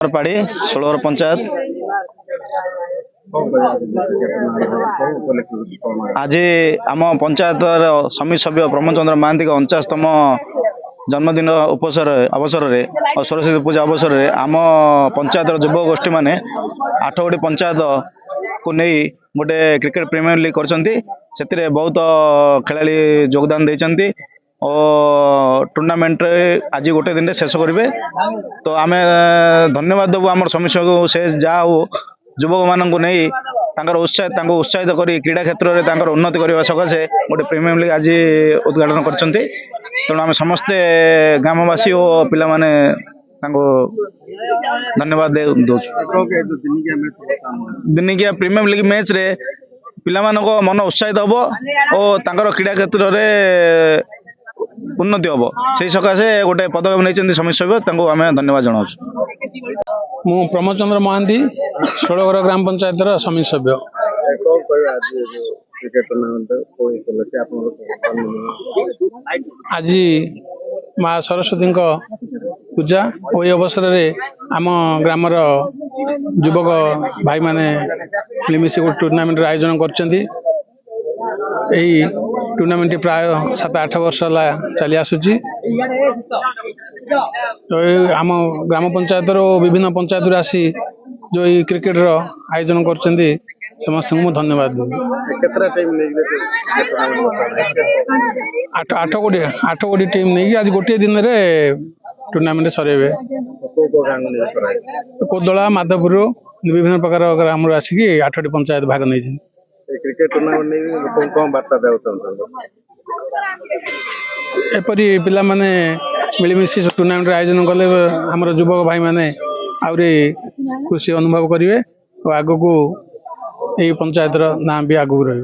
पाड़ी 16 पंचायत आज आम पंचायत समिति सभ्य प्रमोद चंद्र महांती 49तम जन्मदिन अवसर और सरस्वती पूजा अवसर में आम पंचायत युवक गोष्ठी माने 8 गोटी पंचायत को नहीं गोटे क्रिकेट प्रीमियर लीग कर बहुत खेलाड़ी योगदान देते और टूर्नामेंट आज गोटे दिन शेष करेंगे। तो आम धन्यवाद देवु आम समिति को से जहाँ हो युवक मानक नहीं उत्साहित कर क्रीड़ा क्षेत्र में उन्नति करने सकाशे गोटे प्रीमियर लीग आज उद्घाटन कर तेणु आम समस्ते ग्रामवासी और पिला माने धन्यवाद दे दिनिकिया प्रीमियर लीग मैच रे पिला मन उत्साहित हम और क्रीड़ा क्षेत्र में उन्नति हम से सकाशे गोटे पदक्षेप नहीं समिति सभ्य आम धन्यवाद जनाऊँ। मु प्रमोद चंद्र महांती 16 ग्राम पंचायत समिति सभ्य। आज माँ सरस्वती पूजा और ये अवसर में आम ग्रामर युवक भाई माने मिलमिशि गोटे टूर्नामेंट आयोजन कर टूर्नामेंट प्राय 7-8 वर्ष है चली आसूची। तो आम ग्राम पंचायत विभिन्न पंचायत आसी जो क्रिकेट आयोजन कर समस्त को धन्यवाद दूँ। 8 गोटी टीम नहीं आज गोटे दिन में टूर्नामेंट सरेबे। कोदला माधवपुर विभिन्न प्रकार ग्राम आसिक 8टी पंचायत भाग नहीं क्रिकेट टूर्नामेंट कौन बार्ता एपरी पिला माने मिलमिशि टूर्नामेंट आयोजन कले आमर युवक भाई माने आउरी खुशी अनुभव करेंगे और आगो को यही पंचायत नाम भी आगू रही।